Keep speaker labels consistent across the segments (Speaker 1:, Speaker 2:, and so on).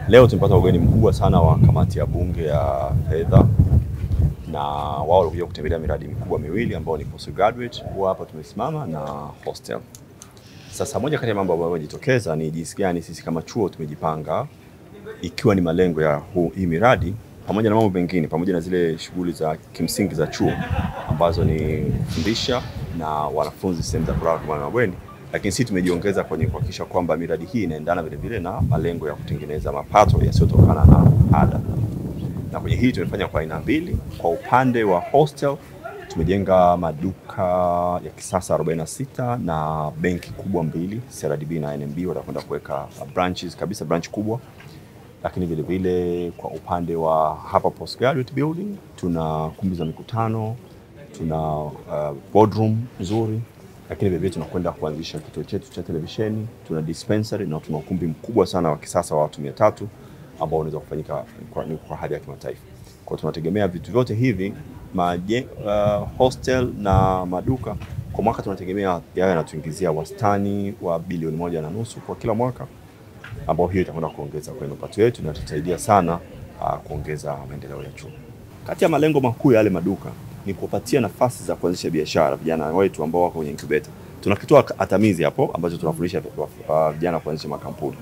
Speaker 1: Leo tumepata ugeni mkubwa sana wa kamati ya bunge ya fedha, na wao walikuja kutembelea miradi mikubwa miwili ambao ni postgraduate, hapa tumesimama, na hostel. Sasa moja kati ya mambo ambayo yamejitokeza ni jinsi gani sisi kama chuo tumejipanga, ikiwa ni malengo ya hii miradi pamoja na mambo mengine, pamoja na zile shughuli za kimsingi za chuo ambazo ni kufundisha na wanafunzi sehemu za kulala kwa mabweni. Lakini sisi tumejiongeza kwenye kuhakikisha kwamba miradi hii inaendana vile vile na malengo ya kutengeneza mapato yasiyotokana na ada. Na kwenye hii tumefanya kwa aina mbili. Kwa upande wa hostel tumejenga maduka ya kisasa 46 na benki kubwa mbili, CRDB na NMB watakwenda kuweka branches kabisa, branch kubwa. Lakini vile vile kwa upande wa hapa postgraduate building tuna kumbi za mikutano, tuna boardroom nzuri. Lakini vile vile tunakwenda kuanzisha kituo chetu cha televisheni, tuna dispensary na tuna ukumbi mkubwa sana wa kisasa wa watu 300 ambao unaweza kufanyika kwa hali ya kimataifa. Kwa hiyo tunategemea vitu vyote hivi, hostel na maduka, kwa mwaka tunategemea yawe yanatuingizia wastani wa bilioni 1.5 kwa kila mwaka, ambao hiyo itakwenda kuongeza kwenye mapato yetu na tutasaidia sana kuongeza maendeleo ya chuo. Kati ya malengo makuu ya yale maduka ni kupatia nafasi za kuanzisha biashara vijana wetu ambao wako kwenye incubator. Tuna kituo atamizi hapo ambacho tunafundisha vijana kuanzisha makampuni.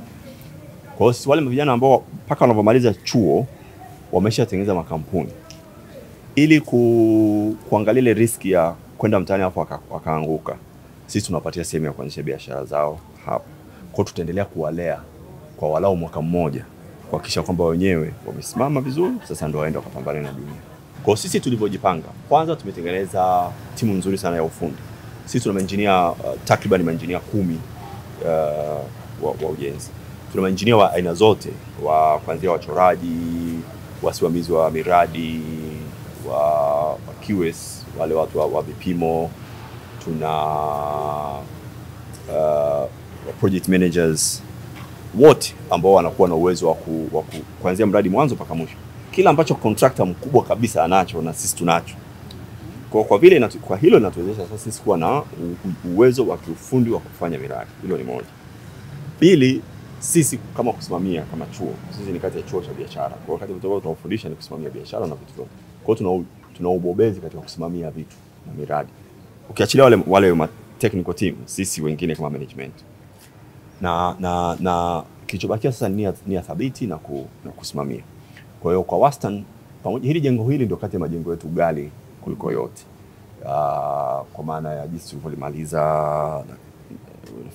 Speaker 1: Kwa hiyo sisi wale vijana ambao mpaka wanapomaliza chuo wameshatengeneza makampuni, ili kuangalia ile riski ya kwenda mtaani hapo wakaanguka, sisi tunawapatia sehemu ya kuanzisha biashara zao hapo. Kwa hiyo tutaendelea kuwalea kwa walau mwaka mmoja kuhakikisha kwamba wenyewe wamesimama vizuri, sasa ndio waende wakapambane na dunia. Kwa sisi tulivyojipanga, kwanza tumetengeneza timu nzuri sana ya ufundi. Sisi tuna maengineer takriban maengineer 10 wa ujenzi. Tuna maengineer wa aina zote, wa kuanzia wachoraji, wasimamizi wa miradi, wa QS, wale watu wa vipimo, tuna project managers, wote ambao wanakuwa na uwezo wa kuanzia mradi mwanzo mpaka mwisho. Kila ambacho contractor mkubwa kabisa anacho na sisi tunacho. Kwa vile kwa hilo linatuwezesha sasa sisi kuwa na uwezo wa kiufundi wa kufanya miradi. Hilo ni moja. Pili, sisi kama kusimamia kama chuo, sisi ni kati ya chuo cha biashara. Kwa wakati ambao tunafundisha ni kusimamia biashara na vitu vyote. Kwa hiyo tuna ubobezi katika kusimamia vitu na miradi. Ukiachilia wale technical team, sisi wengine kama management. Na kilichobakia sasa ni nia thabiti na kusimamia. Kwa hiyo kwa wastani pamoja, hili jengo hili ndio kati ya majengo yetu ghali kuliko yote. Kwa maana ya jinsi tulivyolimaliza,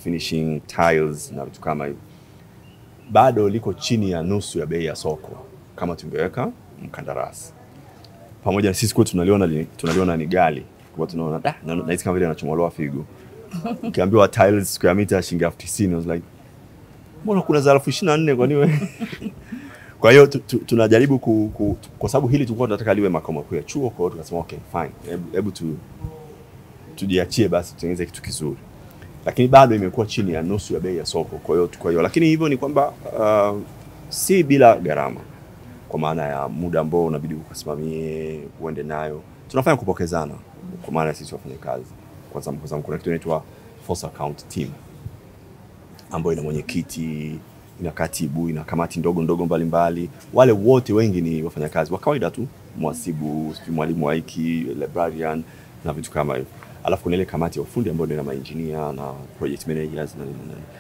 Speaker 1: finishing tiles na vitu kama hivyo, bado liko chini ya nusu ya bei ya soko kama tungeweka mkandarasi. Pamoja na sisi kwa tunaliona ni ghali, kwa tunaona na hizi kama vile anachomolewa figo. Ukiambiwa tiles square meter shilingi 90, I was like, mbona kuna za 24 kwa nini? Kwa hiyo tunajaribu kwa sababu hili tulikuwa tunataka liwe makao makuu ya chuo, kwa hiyo tukasema okay fine, hebu tujiachie basi tutengeneze kitu kizuri. Lakini bado imekuwa chini ya nusu ya bei ya soko. Kwa hiyo lakini hivyo ni kwamba si bila gharama, kwa maana ya muda ambao unabidi ukasimamie uende nayo. Tunafanya kupokezana kwa maana sisi wafanya kazi. Kwa sababu kuna kitu inaitwa force account team, ambayo ina mwenyekiti, ina katibu, ina kamati ndogo mbalimbali. Wale wote wengi ni wafanyakazi wa kawaida tu, mhasibu, mwalimu wa hiki, librarian na vitu kama hivyo. Alafu kuna ile kamati ya ufundi ambayo ina maengineer na project managers na.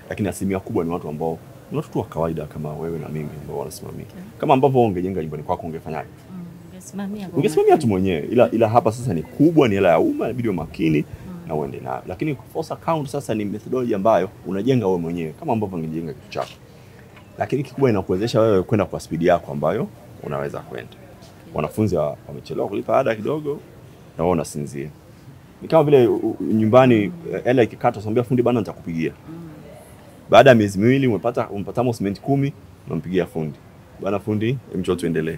Speaker 1: Lakini asilimia kubwa ni watu ambao ni watu tu wa kawaida kama wewe na mimi ambao wanasimamia. Kama ambavyo ungejenga nyumbani kwako ungefanyaje? Ungesimamia tu mwenyewe. Ila hapa sasa ni kubwa, ni hela ya umma, inabidi makini na uende nayo. Lakini force account sasa ni methodology ambayo unajenga wewe mwenyewe kama ambavyo ungejenga kitu chako. Lakini kikubwa inakuwezesha wewe kwenda kwa speed yako ambayo unaweza kwenda. Wanafunzi wamechelewa kulipa ada kidogo na wao unasinzia. Ni kama vile nyumbani hela ikikata usambia fundi bana nitakupigia. Baada ya miezi miwili umepata cement 10, unampigia fundi. Bana fundi, njoo tuendelee.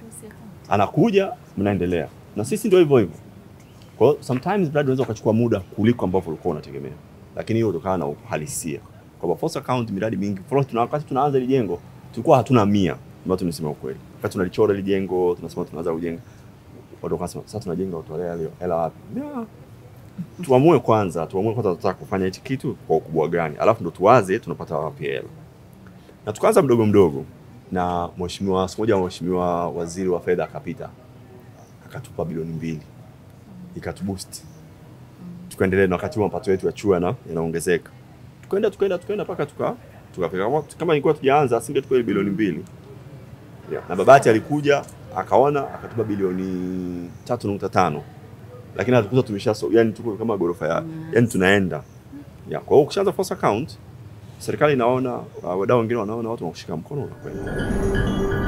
Speaker 1: Anakuja, mnaendelea. Na sisi ndio hivyo hivyo. Kwa hiyo sometimes brad unaweza ukachukua muda kuliko ambavyo ulikuwa unategemea. Lakini hiyo kutokana na uhalisia. Kwa force account miradi mingi, wakati tunaanza ile jengo tulikuwa hatuna 100, ndio tunasema ukweli. Wakati tunalichora ile jengo, tunasema tunaanza kujenga. Watu wakasema sasa tunajenga utolea leo hela wapi? Tuamue kwanza tunataka kufanya hichi kitu kwa ukubwa gani. Alafu ndo tuwaze tunapata wapi hela. Na tukaanza mdogo mdogo. na mheshimiwa waziri wa fedha akapita akatupa bilioni 2 ikatuboost, tukaendelea na wakati mapato yetu ya chuo yanaongezeka, tukaenda mpaka tukafika. Kama ilikuwa tujaanza asingetupa bilioni 2. Na Babati alikuja akaona akatupa bilioni 3.5, lakini hatukuza yani tuko kama gorofa yani tunaenda. Kwa hiyo ukishaanza force account, serikali inaona, wadau wengine wanaona, watu wanakushika mkono unakwenda.